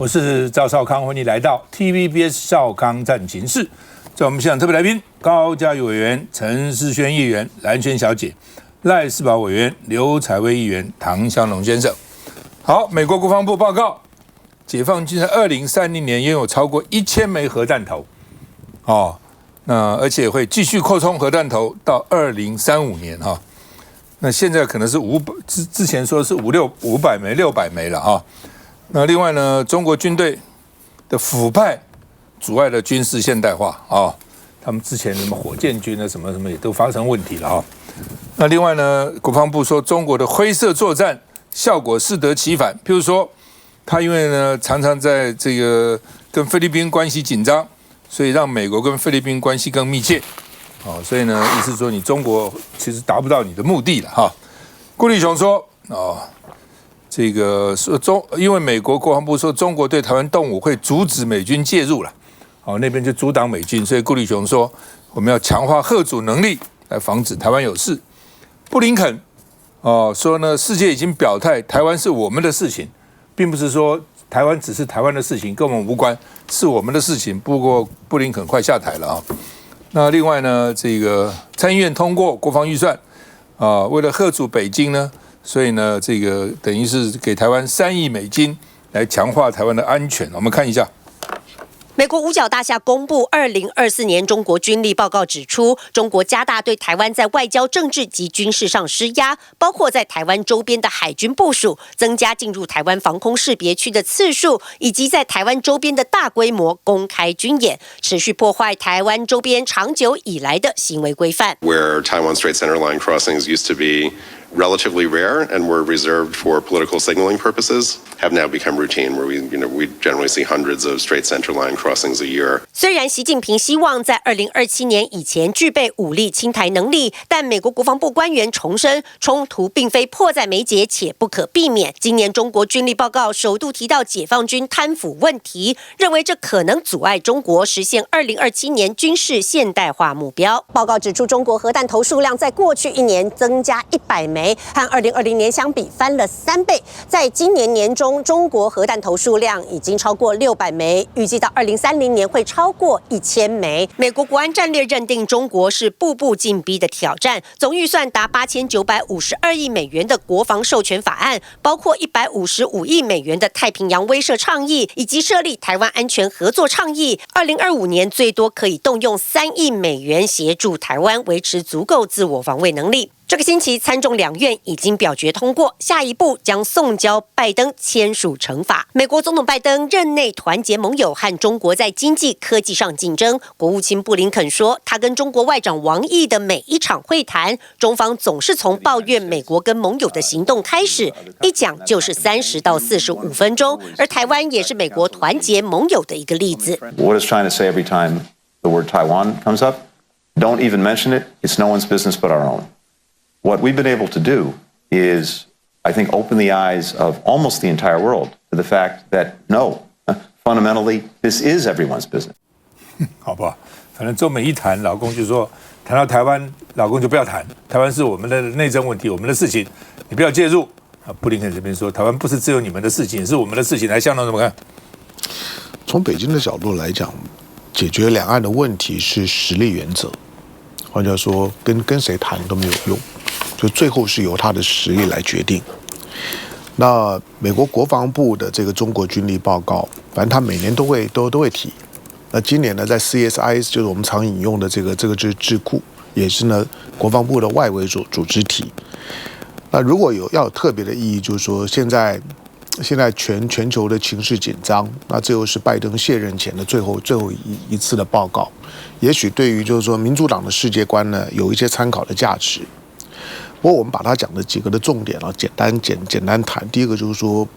我是赵少康，欢迎你来到 TVBS 少康战情室。在我们现场特别来宾，高嘉瑜委员、陈世轩议员、蓝轩小姐、赖士葆委员、刘采薇议员、唐湘龙先生。好，美国国防部报告，解放军在2030年拥有超过1000枚核弹头，那而且会继续扩充核弹头到2035年哈。那现在可能是之前说是500枚、600枚了哈。那另外呢，中国军队的腐败阻碍了军事现代化啊，他们之前什么火箭军啊，什么也都发生问题了哈。那另外呢，国防部说中国的灰色作战效果适得其反，譬如说，他因为呢常常在这个跟菲律宾关系紧张，所以让美国跟菲律宾关系更密切。所以呢，意思说你中国其实达不到你的目的了哈。顾立雄说，这个因为美国国防部说中国对台湾动武会阻止美军介入了，那边就阻挡美军，所以顾立雄说我们要强化嚇阻能力来防止台湾有事。布林肯说呢，世界已经表态，台湾是我们的事情，并不是说台湾只是台湾的事情，跟我们无关，是我们的事情。不过布林肯快下台了啊。那另外呢，这个参议院通过国防预算为了嚇阻北京呢，所以呢，这个等于是给台湾3亿美金来强化台湾的安全。我们看一下。美国五角大厦公布2024年中国军力报告，指出中国加大对台湾在外交、政治及军事上施压，包括在台湾周边的海军部署、增加进入台湾防空识别区的次数，以及在台湾周边的大规模公开军演，持续破坏台湾周边长久以来的行为规范。Where Taiwan Strait Centerline crossings used to be relatively rare and were reserved for political signaling purposes have now become routine, where we generally see hundreds of Strait Centerline crossings a year. 虽然习近平希望在2027年以前具备武力侵台能力，但美国国防部官员重申，冲突并非迫在眉睫且不可避免。今年中国军力报告首度提到解放军贪腐问题，认为这可能阻碍中国实现2027年军事现代化目标。报告指出，中国核弹头数量在过去1年增加100枚，和2020年相比翻了3倍。在今年年中，中国核弹头数量已经超过600枚，预计到2030年会超过1000枚。美国国安战略认定中国是步步进逼的挑战，总预算达8952亿美元的国防授权法案，包括155亿美元的太平洋威慑倡议，以及设立台湾安全合作倡议。2025年最多可以动用3亿美元协助台湾维持足够自我防卫能力。这个星期，参众两院已经表决通过，下一步将送交拜登签署成法。美国总统拜登任内团结盟友，和中国在经济、科技上竞争。国务卿布林肯说，他跟中国外长王毅的每一场会谈，中方总是从抱怨美国跟盟友的行动开始，一讲就是30到45分钟。而台湾也是美国团结盟友的一个例子。What is trying to say every time the word Taiwan comes up? Don't even mention it. It's no one's business but our own.What we've been able to do is, I think, open the eyes of almost the entire world to the fact that, no, fundamentally, this is everyone's business. 好不好？反正中美一谈，老公就说谈到台湾，老公就不要谈，台湾是我们的内政问题，我们的事情，你不要介入。布林肯这边说，台湾不是只有你们的事情，是我们的事情。来，香港怎么看？从北京的角度来讲，解决两岸的问题是实力原则，换句话说，跟谁谈都没有用。就最后是由他的实力来决定。那美国国防部的这个中国军力报告，反正他每年都会提。那今年呢，在 CSIS 就是我们常引用的这个智库，也是呢国防部的外围组织体。那如果要有特别的意义，就是说现在全球的情势紧张，那这又是拜登卸任前的最后一次的报告，也许对于就是说民主党的世界观呢，有一些参考的价值。不过我们把它讲的几个的重点简单谈。第一个就是说，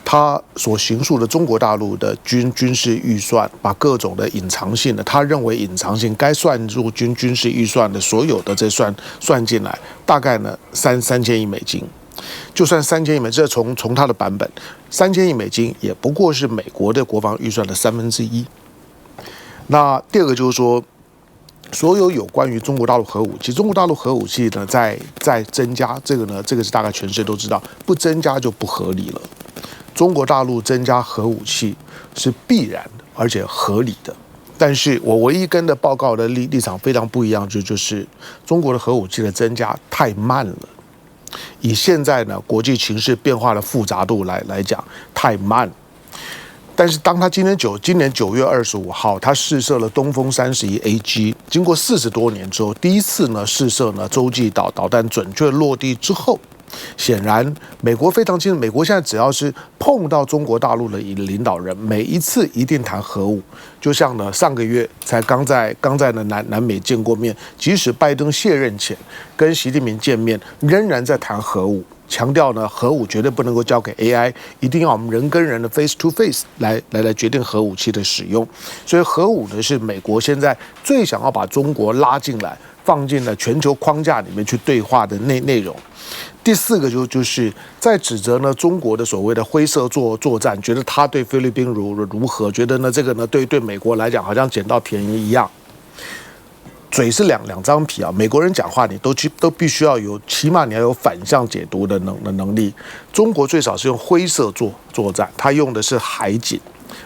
他所形塑的中国大陆的军事预算，把各种的隐藏性的，他认为隐藏性该算入军事预算的所有的这算进来，大概呢3000亿美金。就算3000亿美金，这从他的版本，3000亿美金也不过是美国的国防预算的1/3。那第二个就是说，所有关于中国大陆核武器，中国大陆核武器呢在增加，这个是大概全世界都知道，不增加就不合理了。中国大陆增加核武器是必然的，而且合理的。但是我唯一跟的报告的立场非常不一样，就是中国的核武器的增加太慢了。以现在呢国际情势变化的复杂度来讲，太慢。但是当他今年9月25号，他试射了东风31AG，经过40多年之后，第一次呢试射呢洲际导弹准确落地之后，显然美国非常清楚，美国现在只要是碰到中国大陆的领导人，每一次一定谈核武。就像呢上个月才刚在呢南美见过面，即使拜登卸任前跟习近平见面，仍然在谈核武。强调呢，核武绝对不能够交给 AI， 一定要我们人跟人的 face to face 来决定核武器的使用。所以核武呢是美国现在最想要把中国拉进来，放进了全球框架里面去对话的内容。第四个就是在指责呢中国的所谓的灰色作战，觉得他对菲律宾如何，觉得呢这个呢对美国来讲好像捡到便宜一样。嘴是两张皮啊！美国人讲话你都必须要有，起码你要有反向解读的能力。中国最少是用灰色作战，他用的是海警。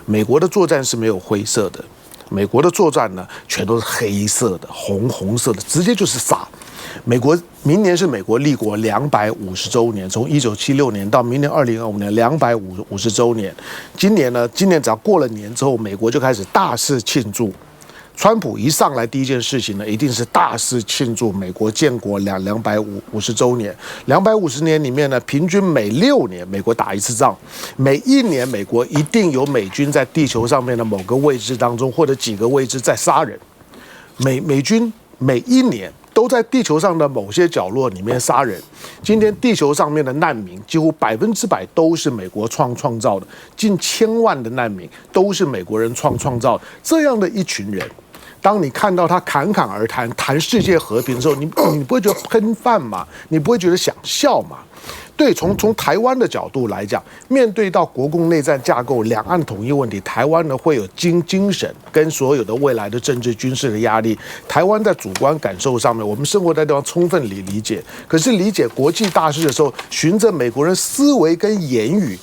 美国的作战是没有灰色的，美国的作战呢全都是黑色的、红色的，直接就是杀。明年是美国立国250周年，从1976年到明年2025年250周年。今年只要过了年之后，美国就开始大肆庆祝。川普一上来第一件事情呢，一定是大肆庆祝美国建国250周年。250年里面呢，平均每6年美国打一次仗，每1年美国一定有美军在地球上面的某个位置当中或者几个位置在杀人。美军每1年都在地球上的某些角落里面杀人。今天地球上面的难民几乎100%都是美国创造的，近1000万的难民都是美国人创造的。这样的一群人，当你看到他侃而谈世界和平的时候，你不会觉得喷饭嘛？你不会觉得想笑嘛？对，从台湾的角度来讲，面对到国共内战架构、两岸统一问题，台湾呢会有精神跟所有的未来的政治军事的压力。台湾在主观感受上面，我们生活在地方充分理解，可是理解国际大事的时候，循着美国人思维跟言语，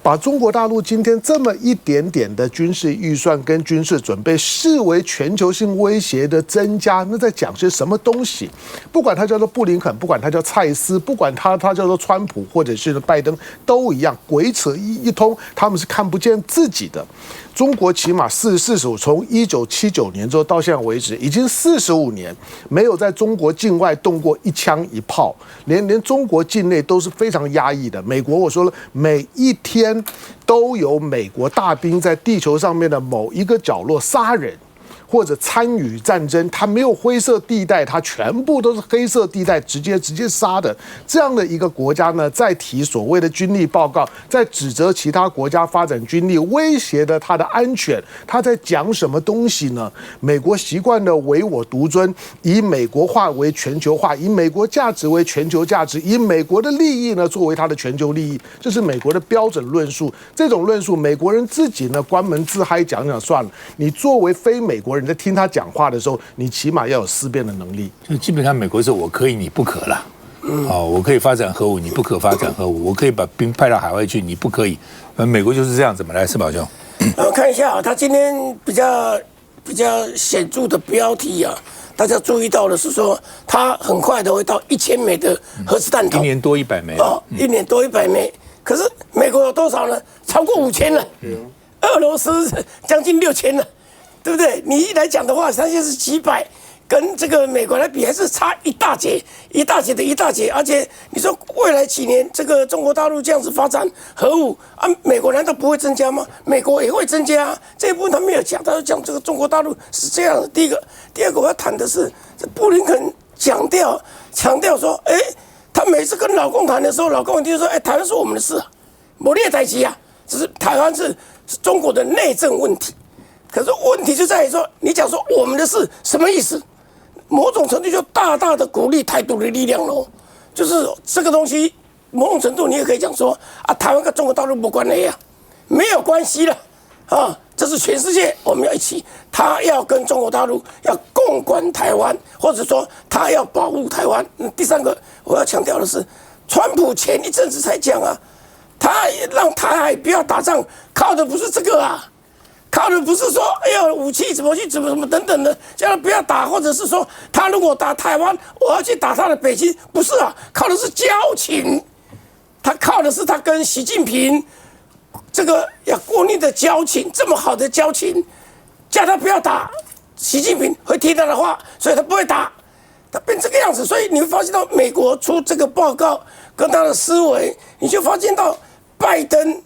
把中国大陆今天这么一点点的军事预算跟军事准备视为全球性威胁的增加，那在讲些什么东西？不管他叫做布林肯，不管他叫蔡斯，不管他叫做川普或者是拜登，都一样，鬼扯一通，他们是看不见自己的。中国起码45，从1979年之后到现在为止，已经45年没有在中国境外动过一枪一炮，连中国境内都是非常压抑的。美国我说了，每一天都有美国大兵在地球上面的某一个角落杀人，或者参与战争，它没有灰色地带，它全部都是黑色地带，直接杀的。这样的一个国家呢，在提所谓的军力报告，在指责其他国家发展军力，威胁的它的安全，他在讲什么东西呢？美国习惯的唯我独尊，以美国化为全球化，以美国价值为全球价值，以美国的利益呢作为它的全球利益，这是美国的标准论述。这种论述，美国人自己呢关门自嗨讲算了。你作为非美国人在听他讲话的时候，你起码要有思辨的能力。就基本上美国是我可以，你不可啦。我可以发展核武，你不可发展核武；我可以把兵派到海外去，你不可以。美国就是这样子嘛。来，施宝兄，我看一下啊，他今天比较显著的标题啊，大家注意到的是说，他很快的会到1000枚的核子弹头，一年多100枚1年多100枚。可是美国有多少呢？超过5000了，俄罗斯将近6000了。对不对？你一来讲的话，它现在是几百，跟这个美国来比还是差一大截，而且你说未来几年这个中国大陆这样子发展核武啊，美国难道不会增加吗？美国也会增加啊。这一部分他没有讲，他就讲这个中国大陆是这样的。第二个我要谈的是，这布林肯强调说，他每次跟老共谈的时候，老共就说，台湾是我们的事，没列台机啊，只是台湾是中国的内政问题。可是问题就在于说，你讲说我们的事什么意思？某种程度就大大的鼓励台独的力量喽。就是这个东西，某种程度你也可以讲说啊，台湾跟中国大陆没关系啊，没有关系了啊，这是全世界我们要一起，他要跟中国大陆要共管台湾，或者说他要保护台湾。第三个我要强调的是，川普前一阵子才讲啊，他让台海不要打仗，靠的不是这个啊，靠的不是说哎呀武器怎么等等的，叫他不要打，或者是说他如果打台湾，我要去打他的北京，不是啊，靠的是交情，他靠的是他跟习近平这个要过硬的交情，这么好的交情，叫他不要打，习近平会听他的话，所以他不会打，他变这个样子，所以你会发现到美国出这个报告跟他的思维，你就发现到拜登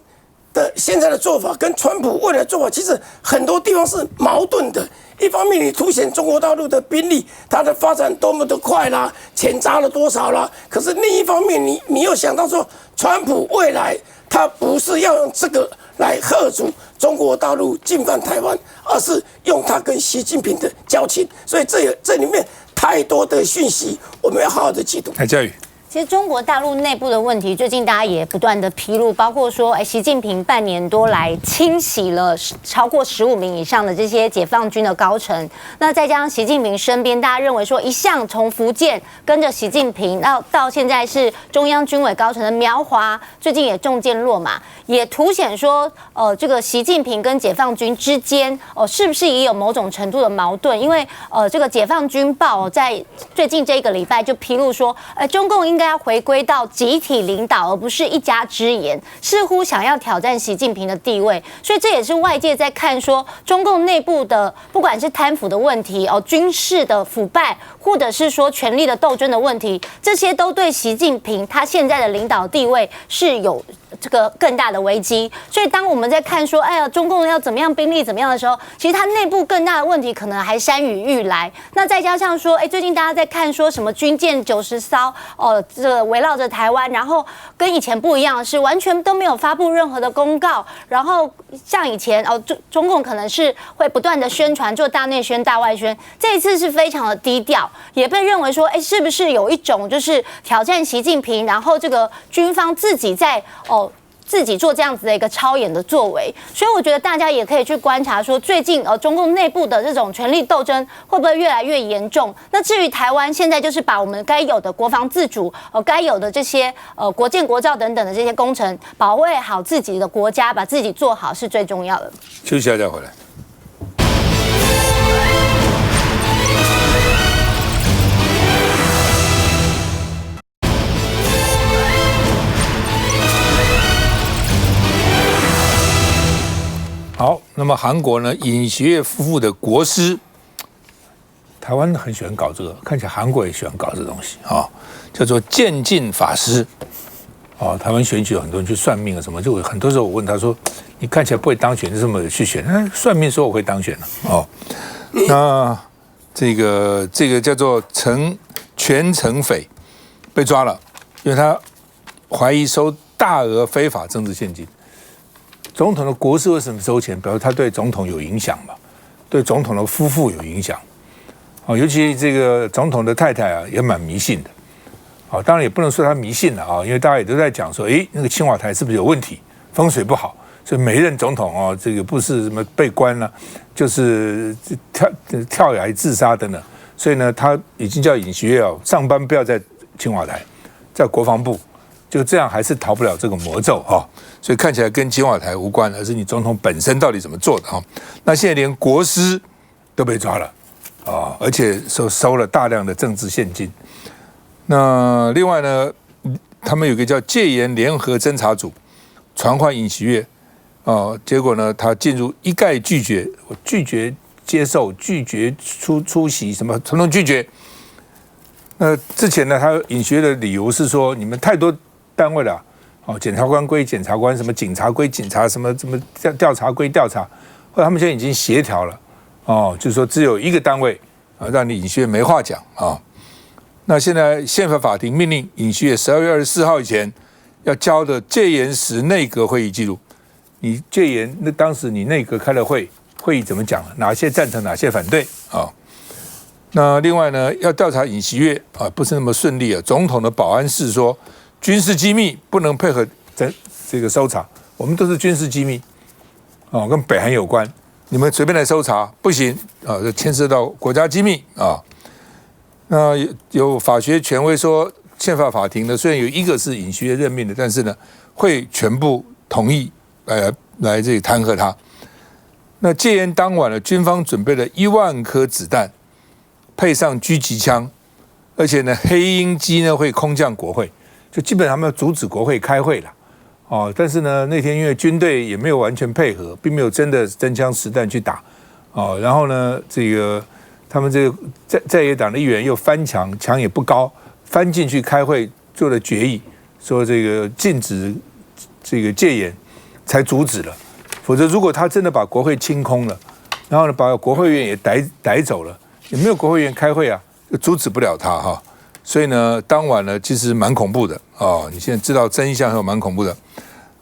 的现在的做法跟川普未来的做法，其实很多地方是矛盾的。一方面，你凸显中国大陆的兵力，它的发展多么的快啦，钱砸了多少啦。可是另一方面，你又想到说，川普未来他不是要用这个来嚇阻中国大陆进犯台湾，而是用他跟习近平的交情。所以这里面太多的讯息，我们要好好的记住。嘉宇。其实中国大陆内部的问题，最近大家也不断的披露，包括说，习近平半年多来清洗了超过15名以上的这些解放军的高层，那再加上习近平身边，大家认为说，一向从福建跟着习近平，到现在是中央军委高层的苗华，最近也中箭落马，也凸显说，这个习近平跟解放军之间，是不是也有某种程度的矛盾？因为这个解放军报在最近这个礼拜就披露说，中共应该要回归到集体领导，而不是一家之言，似乎想要挑战习近平的地位，所以这也是外界在看说中共内部的不管是贪腐的问题、军事的腐败，或者是说权力的斗争的问题，这些都对习近平他现在的领导地位是有这个更大的危机。所以当我们在看说，哎呀，中共要怎么样兵力怎么样的时候，其实它内部更大的问题可能还山雨欲来。那再加上说，最近大家在看说什么军舰90艘，这个围绕着台湾，然后跟以前不一样的是，完全都没有发布任何的公告。然后像以前中共可能是会不断的宣传，做大内宣、大外宣，这一次是非常的低调，也被认为说，是不是有一种就是挑战习近平，然后这个军方自己在自己做这样子的一个超演的作为，所以我觉得大家也可以去观察说，最近中共内部的这种权力斗争会不会越来越严重？那至于台湾，现在就是把我们该有的国防自主，该有的这些国建国造等等的这些工程，保卫好自己的国家，把自己做好是最重要的。休息一下再回来。好，那么韩国呢，尹锡悦夫妇的国师，台湾很喜欢搞这个，看起来韩国也喜欢搞这东西啊，叫做渐进法师。台湾选举有很多人去算命啊什么，就很多时候我问他说：“你看起来不会当选，为什么去选？”算命说我会当选了那这个叫做全成匪被抓了，因为他怀疑收大额非法政治献金。总统的国师为什么收钱？表示他对总统有影响嘛，对总统的夫妇有影响。尤其这个总统的太太也蛮迷信的。当然也不能说他迷信了因为大家也都在讲说，那个青瓦台是不是有问题，风水不好，所以每一任总统这个不是什么被关了，就是跳崖自杀等等。所以呢，他已经叫尹锡悦上班不要在青瓦台，在国防部。就这样还是逃不了这个魔咒所以看起来跟青瓦台无关，而是你总统本身到底怎么做的那现在连国师都被抓了而且收了大量的政治现金。那另外呢，他们有个叫戒严联合侦查组传唤尹锡悦结果呢，他进入一概拒绝接受、拒绝出席，什么统统拒绝。那之前呢，他尹锡悦的理由是说，你们太多单位了检察官归检察官，什么警察归警察，什么调查归调查。后来他们现在已经协调了就是说只有一个单位让你尹锡悦没话讲那现在宪法法庭命令尹锡悦12月24号以前要交的戒严时内阁会议记录。你戒严，那当时你内阁开了会议怎么讲了？哪些赞成，哪些反对那另外呢，要调查尹锡悦不是那么顺利总统的保安室说，军事机密不能配合这个搜查，我们都是军事机密跟北韩有关，你们随便来搜查不行这牵涉到国家机密那有法学权威说，宪法法庭呢，虽然有一个是尹锡悦任命的，但是呢，会全部同意来这里弹劾他。那戒严当晚呢，军方准备了1万颗子弹，配上狙击枪，而且呢，黑鹰机呢会空降国会，就基本上他们要阻止国会开会了。但是呢，那天因为军队也没有完全配合，并没有真的真枪实弹去打。然后呢，这个他们这个在野党的议员又翻墙，墙也不高，翻进去开会做了决议，说这个禁止这个戒严，才阻止了。否则，如果他真的把国会清空了，然后呢，把国会议员也逮走了，也没有国会议员开会啊，就阻止不了他哈。所以呢，当晚呢，其实蛮恐怖的你现在知道真相后蛮恐怖的。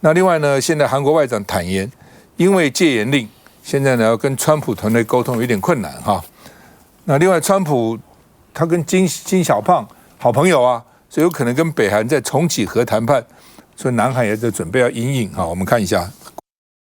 那另外呢，现在韩国外长坦言，因为戒严令，现在呢要跟川普团队沟通有点困难哈。那另外，川普他跟金小胖好朋友啊，所以有可能跟北韩再重启核谈判，所以南韩也在准备要因应哈。我们看一下。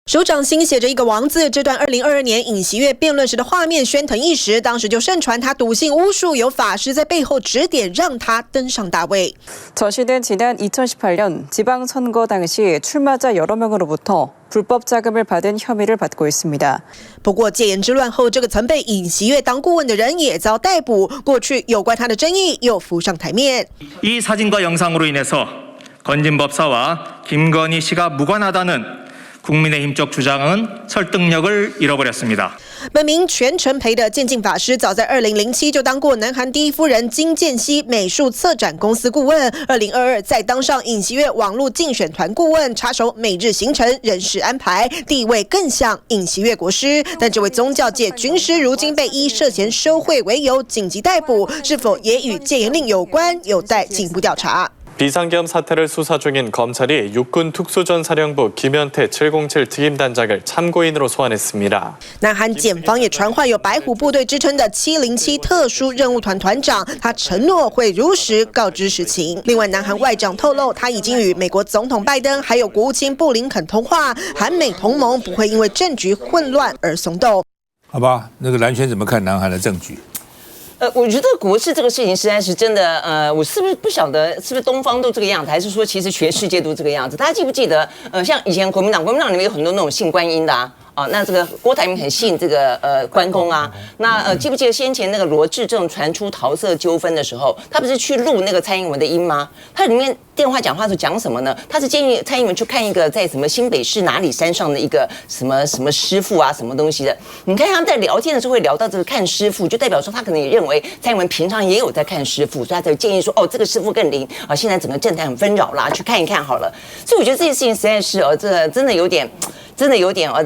手掌心写着一个王字，这段2022年尹锡悦辩论时的画面喧腾一时，当时就盛传他笃信巫术，有法师在背后指点，让他登上大位。 저 씨는 지난 2018년 지방선거 당시 출마자 여러 명으로부터 불법 자금을 받은 혐의를 받고 있습니다. 不过戒严之乱后，这个曾被尹锡悦当顾问的人也遭逮捕，过去有关他的争议又浮上台面。 이 사진과 영상으로 인해서 건진 법사와 김건희 씨가 무관하다는 국민의힘 쪽 주장은 설득력을 잃어버렸습니다. 本名全程培的渐进法师，早在2007就当过南韩第一夫人金建熙美术策展公司顾问，2022再当上尹锡悦网络竞选团顾问，插手每日行程、人事安排，地位更像尹锡悦国师。但这位宗教界军师如今被以涉嫌收贿为由紧急逮捕，是否也与戒严令有关，有待进一步调查。 비상계엄 사태를 수사 중인 검찰이 육군 특수전사령부 김현태 707 특임단장을 참고인으로 소환했습니다. 南韩检方也传唤有白虎部队之称的707特殊任务团团长，他承诺会如实告知实情。另外，南韩外长透露，他已经与美国总统拜登还有国务卿布林肯通话，韩美同盟不会因为政局混乱而松动。好吧，那个蓝轩怎么看南韩的政局？ 我觉得国事这个事情实在是真的，我是不是不晓得是不是东方都这个样子，还是说其实全世界都这个样子？大家记不记得，像以前国民党里面有很多那种信观音的啊。 那这个郭台铭很信这个关公啊，那记不记得先前那个罗志正传出桃色纠纷的时候，他不是去录那个蔡英文的音吗？他里面电话讲话是讲什么呢？他是建议蔡英文去看一个在什么新北市哪里山上的一个什么师傅啊，什么东西的。你看他们在聊天的时候会聊到这个看师傅，就代表说他可能也认为蔡英文平常也有在看师傅，所以他才建议说这个师傅更灵啊，现在整个政坛很纷扰啦，去看一看好了。所以我觉得这件事情实在是这个真的有点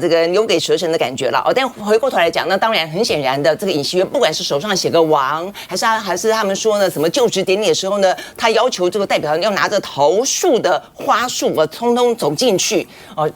这个牛给蛇神的感觉了但回过头来讲，那当然很显然的，这个尹锡悦不管是手上写个王，还是他们说呢什么就职典礼的时候呢，他要求这个代表要拿着桃树的花束通通走进去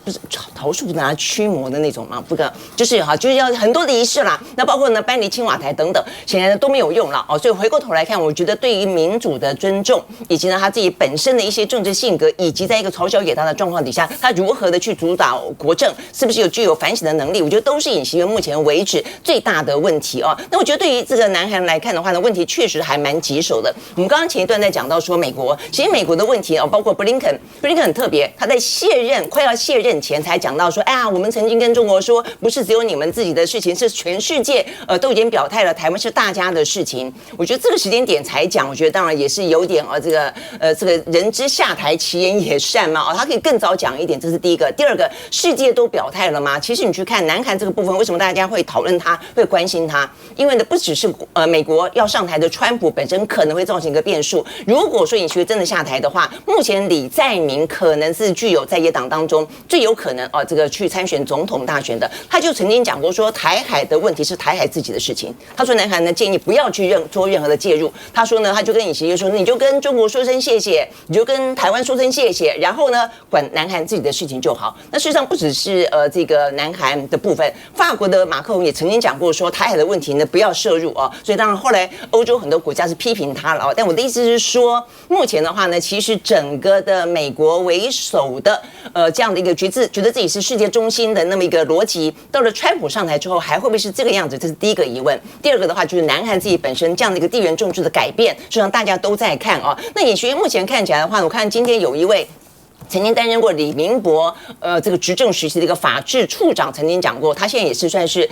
不是桃树拿驱魔的那种嘛，不可就是要很多的仪式啦。那包括呢搬离青瓦台等等，显然都没有用了所以回过头来看，我觉得对于民主的尊重，以及呢他自己本身的一些政治性格，以及在一个朝小野大的状况底下，他如何的去主导国政。 是不是具有反省的能力？我觉得都是尹锡悦目前为止最大的问题那我觉得对于这个南韩来看的话呢，问题确实还蛮棘手的。我们刚刚前一段在讲到说美国，其实美国的问题包括布林肯很特别，他在快要卸任前才讲到说，哎呀，我们曾经跟中国说，不是只有你们自己的事情，是全世界都已经表态了，台湾是大家的事情。我觉得这个时间点才讲，我觉得当然也是有点这个人之下台，其言也善嘛他可以更早讲一点，这是第一个。第二个，世界都表态了吗？其实你去看南韩这个部分，为什么大家会讨论它，会关心它？因为呢，不只是美国要上台的川普本身可能会造成一个变数。如果说尹锡悦真的下台的话，目前李在明可能是具有在野党当中最有可能这个去参选总统大选的。他就曾经讲过说，台海的问题是台海自己的事情。他说南韩呢建议不要去做任何的介入。他说呢，他就跟尹锡悦说，你就跟中国说声谢谢，你就跟台湾说声谢谢，然后呢管南韩自己的事情就好。那事实上不只是是这个南韩的部分，法国的马克龙也曾经讲过说台海的问题呢不要涉入哦，所以当然后来欧洲很多国家是批评他了哦。但我的意思是说，目前的话呢，其实整个的美国为首的这样的一个觉得自己是世界中心的那么一个逻辑，到了川普上台之后还会不会是这个样子？这是第一个疑问。第二个的话就是南韩自己本身这样的一个地缘政治的改变，实际上大家都在看啊。那尹学院目前看起来的话，我看今天有一位曾经担任过李明博这个执政时期的一个法制处长曾经讲过，他现在也是算是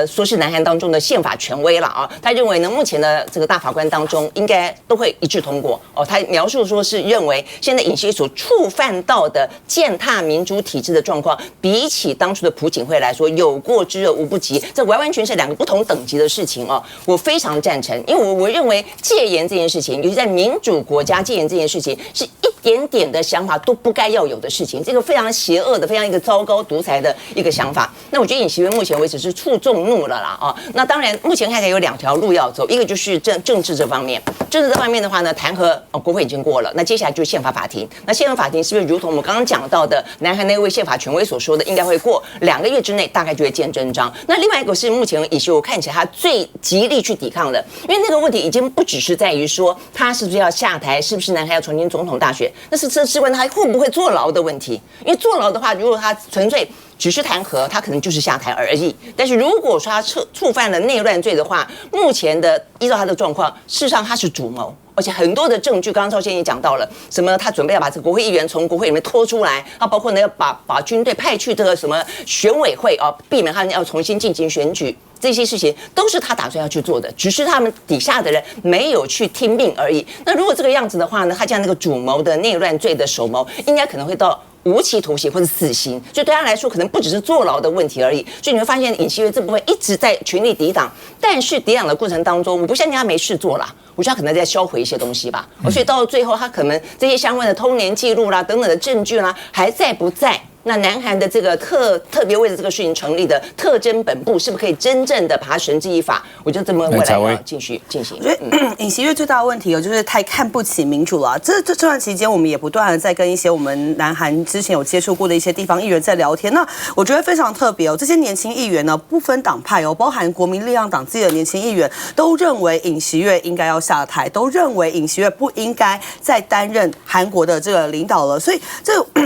说是南韩当中的宪法权威了啊。他认为呢，目前的这个大法官当中应该都会一致通过哦。他描述说是认为现在尹锡悦所触犯到的践踏民主体制的状况，比起当初的朴槿惠来说，有过之而无不及，这完完全是两个不同等级的事情哦。我非常赞成，因为我认为戒严这件事情，尤其在民主国家戒严这件事情，是一点点的想法都不该要有的事情，这个非常邪恶的、非常一个糟糕、独裁的一个想法。那我觉得尹锡悦目前为止是触众怒了啦啊！那当然，目前看起来有两条路要走，一个就是政治这方面，政治这方面的话呢，弹劾国会已经过了，那接下来就是宪法法庭。那宪法法庭是不是如同我们刚刚讲到的南韩那位宪法权威所说的，应该会过2个月之内，大概就会见真章。那另外一个是目前尹锡悦我看起来他最极力去抵抗的，因为那个问题已经不只是在于说他是不是要下台，是不是南韩要重新总统大选。那是问他会不会坐牢的问题，因为坐牢的话，如果他纯粹只是弹劾，他可能就是下台而已。但是如果说他触犯了内乱罪的话，目前的依照他的状况，事实上他是主谋，而且很多的证据，刚刚赵先生也讲到了，什么他准备要把这个国会议员从国会里面拖出来，啊，包括呢要把军队派去这个什么选委会啊，避免他们要重新进行选举。这些事情都是他打算要去做的，只是他们底下的人没有去听命而已。那如果这个样子的话呢，他这样那个主谋的内乱罪的首谋，应该可能会到无期徒刑或者死刑，所以对他来说可能不只是坐牢的问题而已。所以你会发现尹锡悦这部分一直在全力抵挡，但是抵挡的过程当中，我不相信他没事做啦，我觉得他可能在销毁一些东西吧。所以到最后，他可能这些相关的通联记录啦、等等的证据啦，还在不在？那南韩的这个特别为了这个事情成立的特侦本部，是不是可以真正的把它绳之以法？我就这么未来要继续进行。我觉得尹锡悦最大的问题就是太看不起民主了。这段期间，我们也不断的在跟一些我们南韩之前有接触过的一些地方议员在聊天。那我觉得非常特别哦，这些年轻议员呢，不分党派哦，包含国民力量党自己的年轻议员，都认为尹锡悦应该要下台，都认为尹锡悦不应该再担任韩国的这个领导了。所以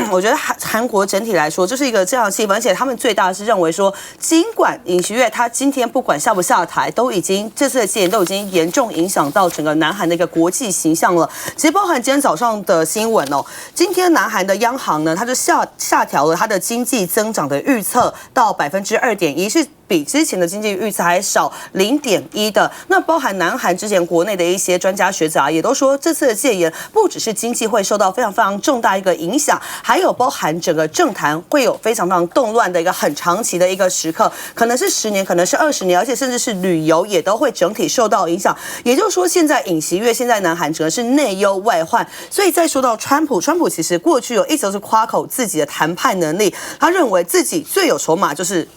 我觉得韩国整体来说就是一个这样的气氛，而且他们最大的是认为说，尽管尹锡悦他今天不管下不下台，这次的戒严都已经严重影响到整个南韩的一个国际形象了。其实包含今天早上的新闻哦，今天南韩的央行呢，它就下调了它的经济增长的预测到2.1%，是比之前的经济预测还少0.1的。那包含南韩之前国内的一些专家学者啊，也都说这次的戒严不只是经济会受到非常非常重大一个影响，还有包含整个政坛会有非常非常动乱的一个很长期的一个时刻，可能是10年，可能是20年，而且甚至是旅游也都会整体受到影响。也就是说，现在尹锡悦现在南韩整个是内忧外患。所以再说到川普其实过去一直都是夸口自己的谈判能力，他认为自己最有筹码就是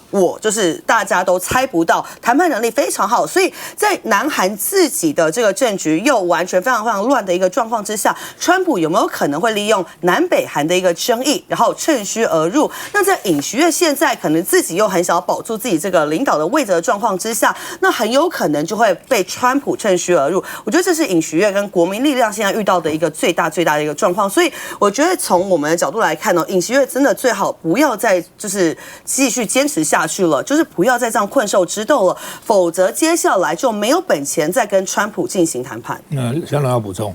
大家都猜不到，谈判能力非常好。所以在南韩自己的这个政局又完全非常非常乱的一个状况之下，川普有没有可能会利用南北韩的一个争议，然后趁虚而入？那在尹锡悦现在可能自己又很想要保住自己这个领导的位置的状况之下，那很有可能就会被川普趁虚而入。我觉得这是尹锡悦跟国民力量现在遇到的一个最大的一个状况。所以我觉得从我们的角度来看呢，尹锡悦真的最好不要再就是继续坚持下去了，就是不要再这样困兽之斗了，否则接下来就没有本钱再跟川普进行谈判。那香港要补充，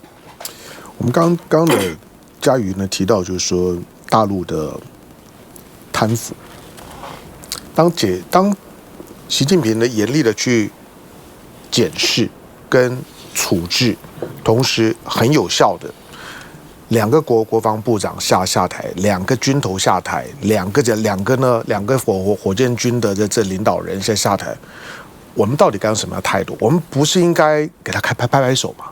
我们刚的嘉瑜呢提到，就是说大陆的贪腐，当习近平呢严厉的去检视跟处置，同时很有效的2个国防部长下台，2个军头下台，两个火箭军的这领导人先下台，我们到底该用什么样的态度？我们不是应该给他拍手吗？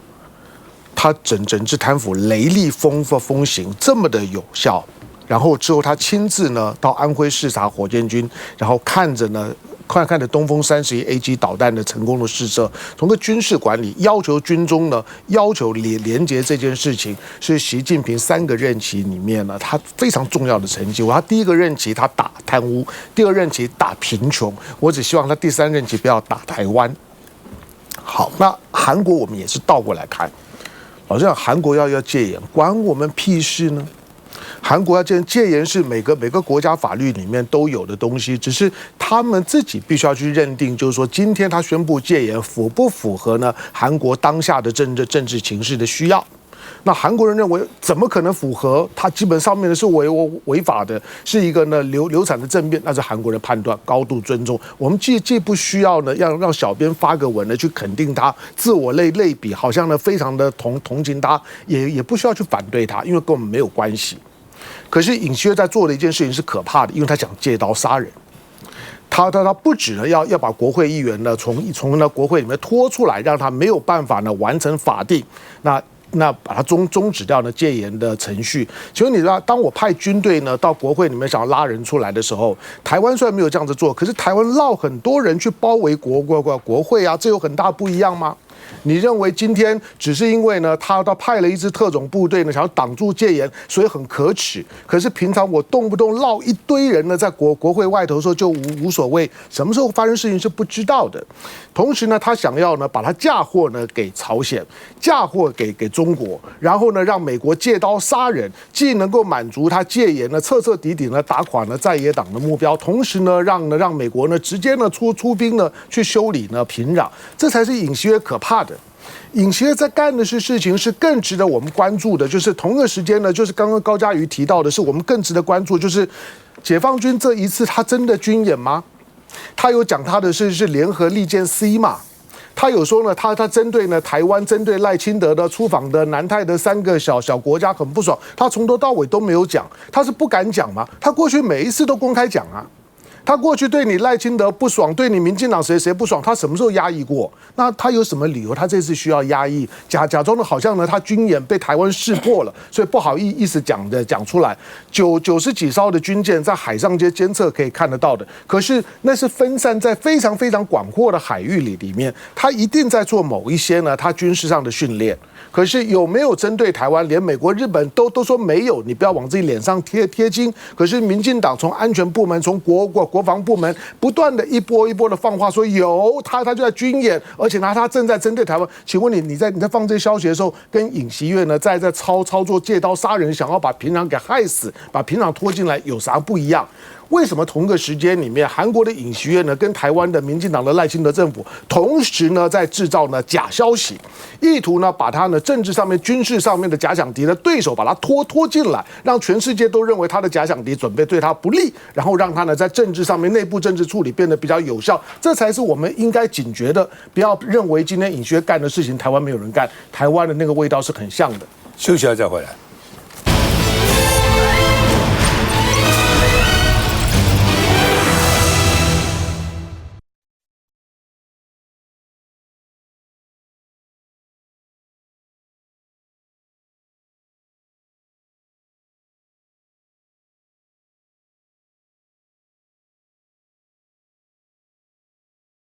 他整治贪腐雷厉风行这么的有效，然后之后他亲自呢到安徽视察火箭军，然后看着呢看着东风31A 导弹的成功的试射，从个军事管理要求军中呢，要求连结这件事情，是习近平3个任期里面呢，他非常重要的成绩。他第1个任期他打贪污，第2任期打贫穷，我只希望他第3任期不要打台湾。好，那韩国我们也是倒过来看，老实讲，韩国要戒严，关我们屁事呢？韩国要戒严是每个国家法律里面都有的东西，只是他们自己必须要去认定，就是说今天他宣布戒严符不符合呢韩国当下的政治情势的需要。那韩国人认为怎么可能符合？他基本上面的是违法的，是一个呢流产的政变，那是韩国人判断，高度尊重。我们既不需要呢让小编发个文呢去肯定他，自我类比，好像呢非常的同情他，也不需要去反对他，因为跟我们没有关系。可是尹锡悦在做的一件事情是可怕的，因为他想借刀杀人。他不止呢要把国会议员呢从呢国会里面拖出来，让他没有办法呢完成法定，那把它终止掉呢戒严的程序。请问你知道，当我派军队呢到国会里面想要拉人出来的时候，台湾虽然没有这样子做，可是台湾绕很多人去包围国会啊，这有很大不一样吗？你认为今天只是因为呢，他派了一支特种部队呢，想要挡住戒严，所以很可耻。可是平常我动不动绕一堆人呢，在国会外头的时候就无所谓，什么时候发生事情是不知道的。同时呢，他想要呢把他嫁祸呢给朝鲜，嫁祸给中国，然后呢让美国借刀杀人，既能够满足他戒严呢彻底呢打垮呢在野党的目标，同时呢让美国呢直接呢出兵呢去修理呢平壤，这才是尹锡悦可怕的。尹锡悦在干的事情是更值得我们关注的，就是同个时间呢，就是刚刚高嘉瑜提到的，是我们更值得关注，就是解放军这一次他真的军演吗？他有讲他的是联合利剑 C 嘛？他有说呢，他针对呢台湾，针对赖清德的出访的南太的3个小国家很不爽，他从头到尾都没有讲，他是不敢讲吗？他过去每一次都公开讲啊。他过去对你赖清德不爽，对你民进党谁不爽，他什么时候压抑过？那他有什么理由？他这次需要压抑，假装的好像呢，他军演被台湾识破了，所以不好意思讲出来。90几艘的军舰在海上监测可以看得到的，可是那是分散在非常非常广阔的海域里面，他一定在做某一些呢，他军事上的训练。可是有没有针对台湾？连美国、日本都说没有，你不要往自己脸上贴金。可是民进党从安全部门、从国防部门不断的一波一波的放话说有，他就在军演，而且他正在针对台湾。请问你在放这些消息的时候，跟尹锡悦呢在操作借刀杀人，想要把平壤给害死，把平壤拖进来，有啥不一样？为什么同个时间里面，韩国的尹锡悦呢跟台湾的民进党的赖清德政府同时呢在制造呢假消息，意图呢把他呢政治上面、军事上面的假想敌的对手把他拖进来，让全世界都认为他的假想敌准备对他不利，然后让他呢在政治上面内部政治处理变得比较有效，这才是我们应该警觉的。不要认为今天尹锡悦干的事情台湾没有人干，台湾的那个味道是很像的。休息一下再回来。